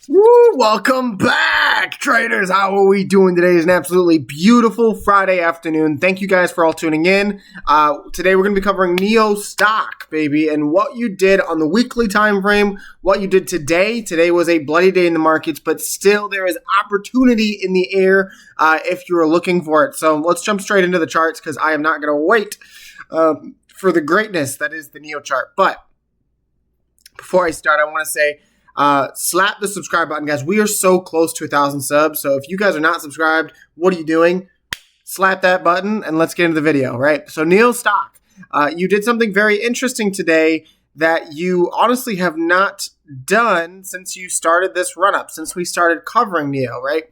Woo, welcome back, traders. How are we doing today? Is an absolutely beautiful Friday afternoon. Thank you guys for all tuning in. Today we're going to be covering Nio stock, baby, and what you did on the weekly time frame, what you did today. Today was a bloody day in the markets, but still there is opportunity in the air if you are looking for it. So let's jump straight into the charts because I am not going to wait for the greatness that is the Nio chart. But before I start, I want to say, slap the subscribe button, guys. We are so close to 1,000 subs. So if you guys are not subscribed, what are you doing? Slap that button and let's get into the video, right? So Nio stock, you did something very interesting today that you honestly have not done since you started this run-up, since we started covering Nio, right?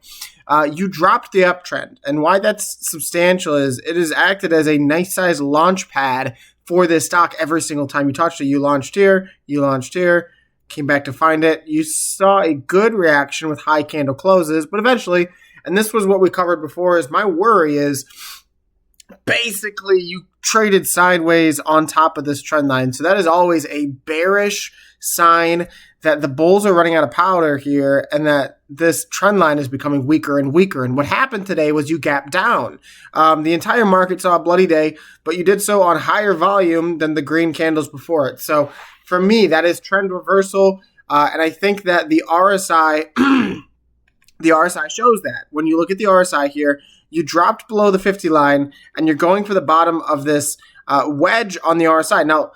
You dropped the uptrend. And why that's substantial is it has acted as a nice size launch pad for this stock every single time you touched it. You launched here, came back to find it. You saw a good reaction with high candle closes, but eventually, and this was what we covered before, is my worry is basically you traded sideways on top of this trend line. So that is always a bearish sign that the bulls are running out of powder here and that this trend line is becoming weaker and weaker. And what happened today was you gapped down. The entire market saw a bloody day, but you did so on higher volume than the green candles before it. So for me, that is trend reversal. And I think that the RSI, the RSI shows that. When you look at the RSI here, you dropped below the 50 line and you're going for the bottom of this wedge on the RSI. Now,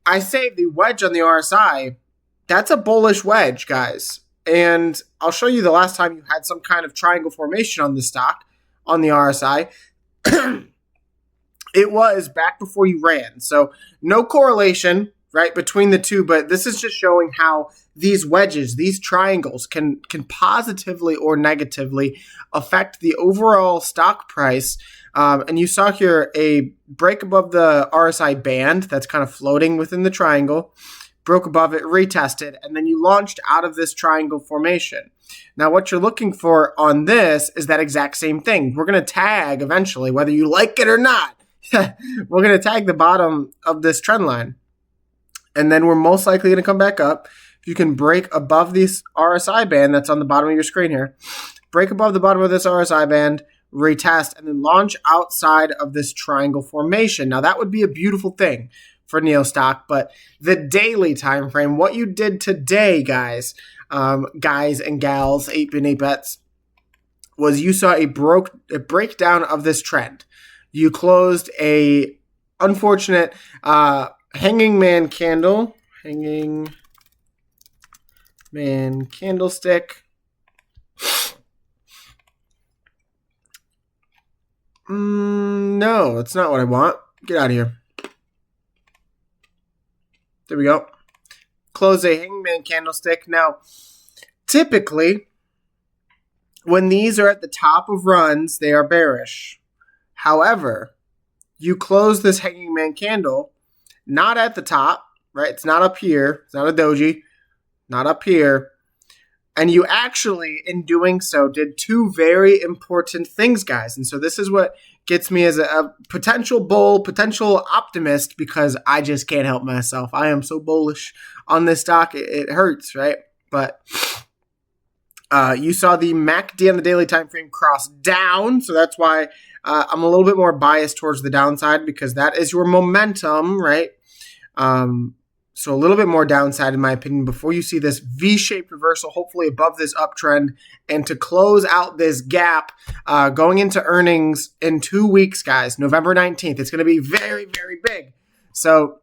I say the wedge on the RSI, that's a bullish wedge, guys. And I'll show you the last time you had some kind of triangle formation on this stock, on the RSI. It was back before you ran. So no correlation, right, between the two, but this is just showing how these wedges, these triangles can positively or negatively affect the overall stock price. And you saw here a break above the RSI band that's kind of floating within the triangle, broke above it, retested, and then you launched out of this triangle formation. Now, what you're looking for on this is that exact same thing. We're going to tag eventually, whether you like it or not. We're going to tag the bottom of this trend line. And then we're most likely going to come back up. If you can break above this RSI band that's on the bottom of your screen here, break above the bottom of this RSI band, retest, and then launch outside of this triangle formation. Now, that would be a beautiful thing for Nio stock, but the daily time frame, what you did today, guys and gals, 8-bin 8-bets, was you saw a breakdown of this trend. You closed a unfortunate hanging man candle, hanging man candlestick. No, that's not what I want. Get out of here. There we go. Close a hangman candlestick. Now, typically, when these are at the top of runs, they are bearish. However, you close this hanging man candle not at the top, right? It's not up here. It's not a doji. Not up here. And you actually, in doing so, did two very important things, guys. And so this is what gets me as a potential bull, potential optimist, because I just can't help myself. I am so bullish on this stock. It hurts, right? But you saw the MACD on the daily time frame cross down. So that's why I'm a little bit more biased towards the downside, because that is your momentum, right? So a little bit more downside, in my opinion, before you see this V-shaped reversal, hopefully above this uptrend, and to close out this gap going into earnings in 2 weeks, guys, November 19th. It's going to be very, very big. So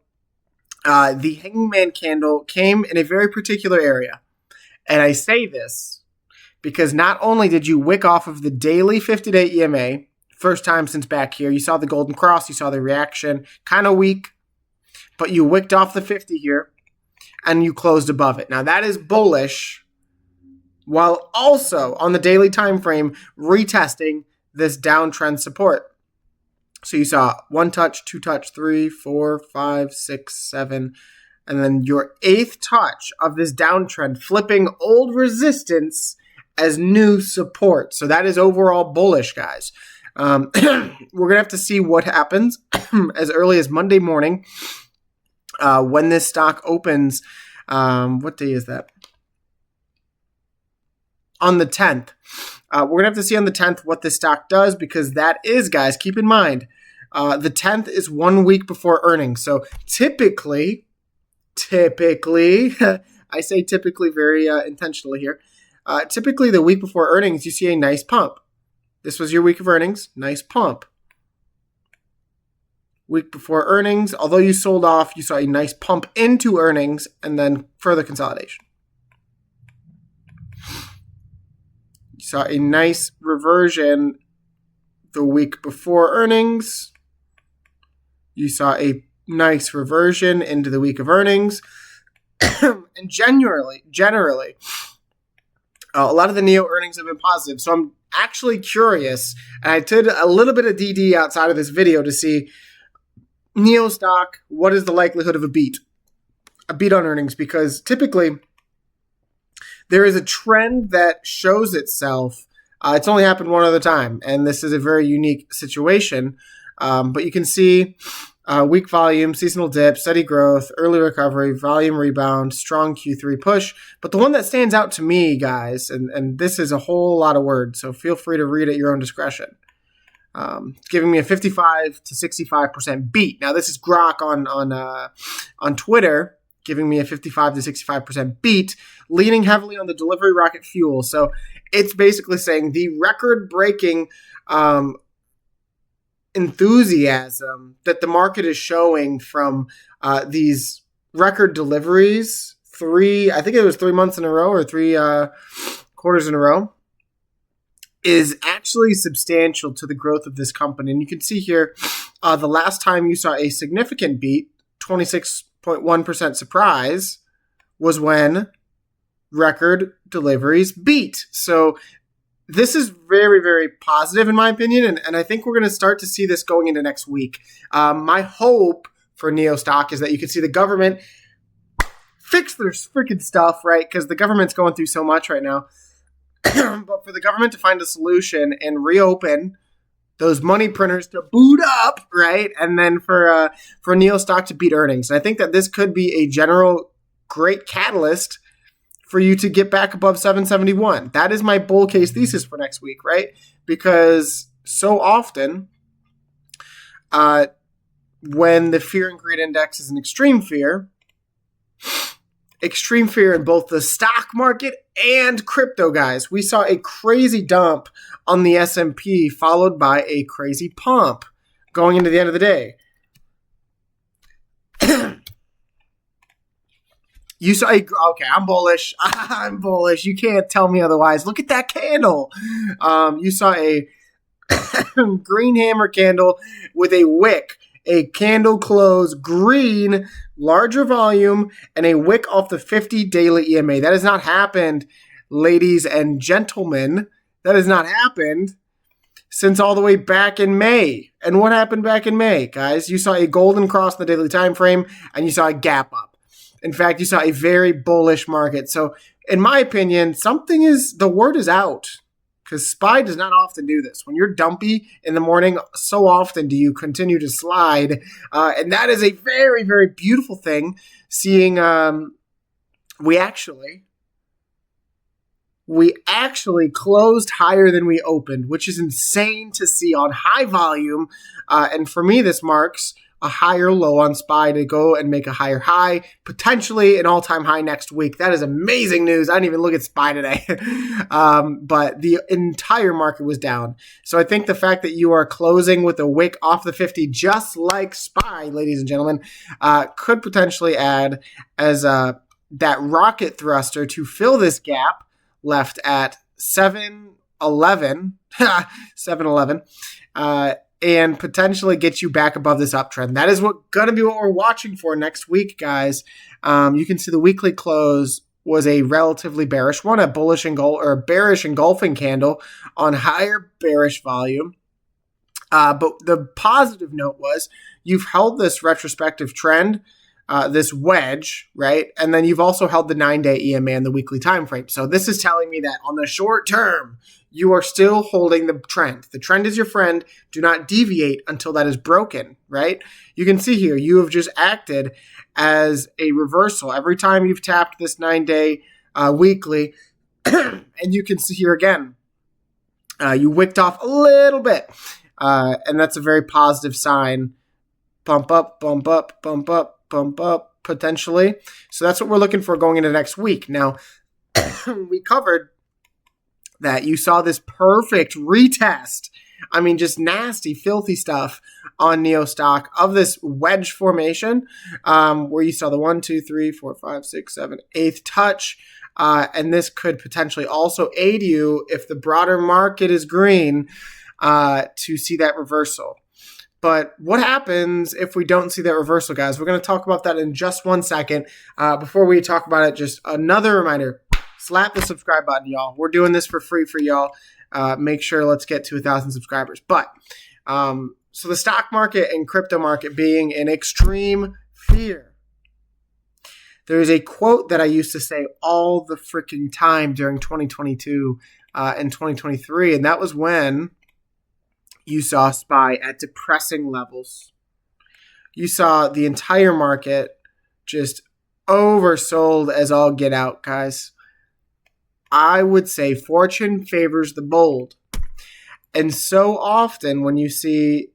the hanging man candle came in a very particular area. And I say this because not only did you wick off of the daily 50-day EMA, first time since back here, you saw the golden cross, you saw the reaction, kind of weak, but you wicked off the 50 here, and you closed above it. Now, that is bullish, while also on the daily time frame retesting this downtrend support. So you saw 1 touch, 2 touch, 3, 4, 5, 6, 7, and then your 8th touch of this downtrend, flipping old resistance as new support. So that is overall bullish, guys. We're going to have to see what happens as early as Monday morning. When this stock opens, what day is that? on the 10th. We're going to have to see on the 10th what this stock does, because that is, guys, keep in mind, the 10th is 1 week before earnings. So typically, I say typically very intentionally here, typically the week before earnings, you see a nice pump. This was your week of earnings, nice pump. Week before earnings, although you sold off, you saw a nice pump into earnings and then further consolidation. You saw a nice reversion the week before earnings. You saw a nice reversion into the week of earnings. And generally, a lot of the Nio earnings have been positive. So I'm actually curious, and I did a little bit of DD outside of this video to see Nio stock, what is the likelihood of a beat on earnings? Because typically there is a trend that shows itself. It's only happened one other time, and this is a very unique situation. But you can see weak volume, seasonal dip, steady growth, early recovery, volume rebound, strong Q3 push. But the one that stands out to me, guys, and this is a whole lot of words, so feel free to read at your own discretion. It's giving me a 55 to 65% beat. Now, this is Grok on Twitter, giving me a 55 to 65% beat, leaning heavily on the delivery rocket fuel. So it's basically saying the record-breaking enthusiasm that the market is showing from these record deliveries, I think it was 3 months in a row or 3 quarters in a row, is actually substantial to the growth of this company. And you can see here, the last time you saw a significant beat, 26.1% surprise, was when record deliveries beat. So this is very, very positive in my opinion, and I think we're going to start to see this going into next week. My hope for Nio stock is that you can see the government fix their freaking stuff, right? Because the government's going through so much right now. But for the government to find a solution and reopen those money printers to boot up, right? And then for Nio stock to beat earnings. And I think that this could be a general great catalyst for you to get back above 771. That is my bull case thesis for next week, right? Because so often when the fear and greed index is an extreme fear in both the stock market and crypto, guys. We saw a crazy dump on the S&P followed by a crazy pump going into the end of the day. You saw okay, I'm bullish. I'm bullish. You can't tell me otherwise. Look at that candle. You saw a green hammer candle with a wick, a candle close, green, larger volume, and a wick off the 50 daily EMA. That has not happened, ladies and gentlemen. That has not happened since all the way back in May. And what happened back in May, guys? You saw a golden cross in the daily time frame, and you saw a gap up. In fact, you saw a very bullish market. So, in my opinion, the word is out. Because SPY does not often do this. When you're dumpy in the morning, so often do you continue to slide. And that is a very, very beautiful thing. Seeing we actually closed higher than we opened, which is insane to see on high volume. And for me, this marks a higher low on SPY to go and make a higher high, potentially an all-time high next week. That is amazing news. I didn't even look at SPY today. But the entire market was down. So I think the fact that you are closing with a wick off the 50, just like SPY, ladies and gentlemen, could potentially add as that rocket thruster to fill this gap left at 711, and potentially get you back above this uptrend. That is going to be what we're watching for next week, guys. You can see the weekly close was a relatively bearish one, a bearish engulfing candle on higher bearish volume. But the positive note was you've held this retrospective trend, this wedge, right? And then you've also held the 9-day EMA and the weekly time frame. So this is telling me that on the short term, you are still holding the trend. The trend is your friend. Do not deviate until that is broken, right? You can see here, you have just acted as a reversal. Every time you've tapped this 9-day weekly, And you can see here again, you wicked off a little bit. And that's a very positive sign. Bump up, bump up, bump up, bump up, potentially. So that's what we're looking for going into next week. Now, we covered that you saw this perfect retest. I mean, just nasty, filthy stuff on Nio stock of this wedge formation, where you saw the 1, 2, 3, 4, 5, 6, 7, 8th touch. And this could potentially also aid you if the broader market is green to see that reversal. But what happens if we don't see that reversal, guys? We're going to talk about that in just 1 second. Before we talk about it, just another reminder, slap the subscribe button, y'all. We're doing this for free for y'all. Make sure let's get to 1,000 subscribers. But so the stock market and crypto market being in extreme fear. There is a quote that I used to say all the freaking time during 2022 and 2023, and that was when you saw SPY at depressing levels. You saw the entire market just oversold as all get out, guys. I would say fortune favors the bold. And so often when you see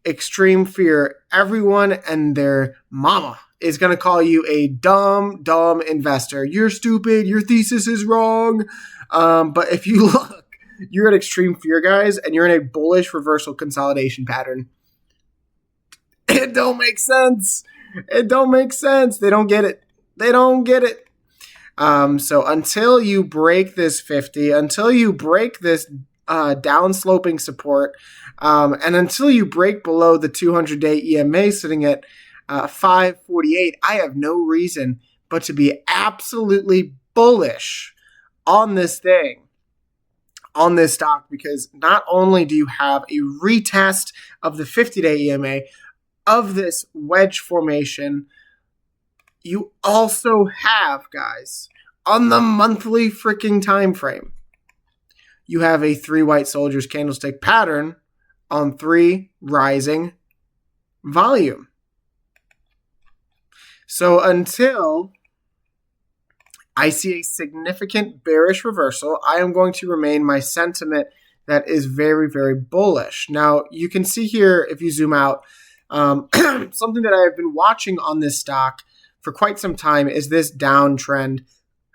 extreme fear, everyone and their mama is going to call you a dumb investor. You're stupid. Your thesis is wrong. But if you look, you're at extreme fear, guys, and you're in a bullish reversal consolidation pattern. It don't make sense. It don't make sense. They don't get it. They don't get it. So until you break this 50, until you break this downsloping support, and until you break below the 200-day EMA sitting at 548, I have no reason but to be absolutely bullish on this thing, on this stock, because not only do you have a retest of the 50-day EMA of this wedge formation, you also have, guys, on the monthly freaking time frame, you have a 3 white soldiers candlestick pattern on 3 rising volume. So until I see a significant bearish reversal, I am going to remain my sentiment that is very, very bullish. Now, you can see here, if you zoom out, something that I have been watching on this stock for quite some time is this downtrend.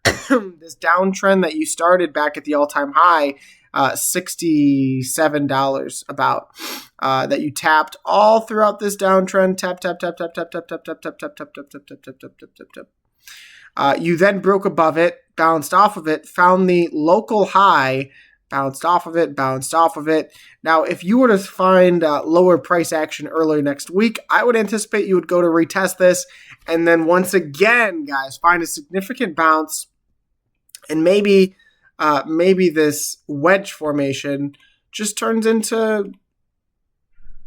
This downtrend that you started back at the all-time high, $67 about, that you tapped all throughout this downtrend. Tap, tap, tap, tap, tap, tap, tap, tap, tap, tap, tap, tap, tap, tap, tap, tap, tap, tap, tap. You then broke above it, bounced off of it, found the local high, bounced off of it, bounced off of it. Now, if you were to find lower price action early next week, I would anticipate you would go to retest this, and then once again, guys, find a significant bounce, and maybe this wedge formation just turns into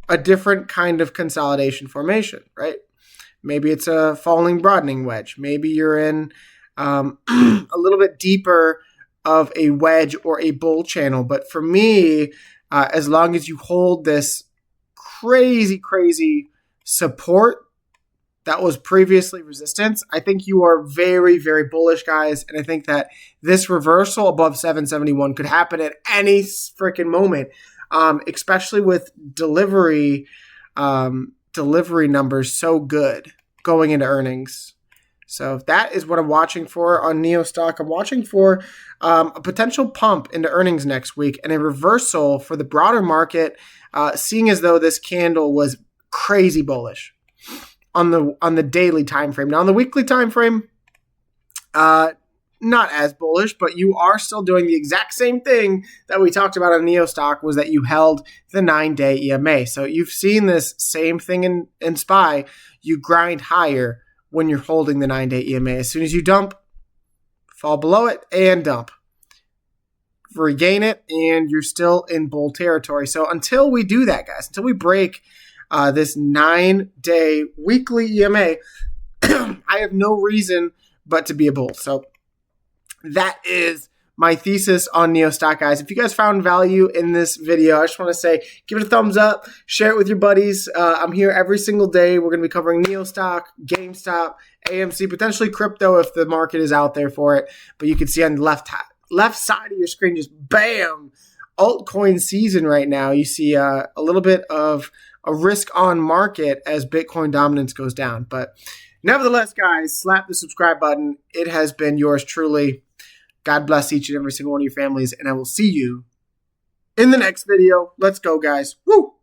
a different kind of consolidation formation, right? Maybe it's a falling broadening wedge. Maybe you're in a little bit deeper of a wedge or a bull channel. But for me, as long as you hold this crazy support that was previously resistance, I think you are very, very bullish, guys. And I think that this reversal above 771 could happen at any freaking moment, especially with delivery numbers so good going into earnings. So that is what I'm watching for on Nio stock. I'm watching for a potential pump into earnings next week and a reversal for the broader market, seeing as though this candle was crazy bullish on the daily time frame. Now on the weekly time frame, not as bullish, but you are still doing the exact same thing that we talked about on Nio stock, was that you held the 9-day EMA. So you've seen this same thing in SPY. You grind higher when you're holding the 9-day EMA. As soon as you dump, fall below it and dump. Regain it, and you're still in bull territory. So until we do that, guys, until we break this 9-day weekly EMA, I have no reason but to be a bull. So that is my thesis on Nio stock, guys. If you guys found value in this video, I just want to say, give it a thumbs up, share it with your buddies. I'm here every single day. We're going to be covering Nio stock, GameStop, AMC, potentially crypto if the market is out there for it. But you can see on the left left side of your screen, just bam, altcoin season right now. You see a little bit of a risk on market as Bitcoin dominance goes down. But nevertheless, guys, slap the subscribe button. It has been yours truly. God bless each and every single one of your families, and I will see you in the next video. Let's go, guys. Woo!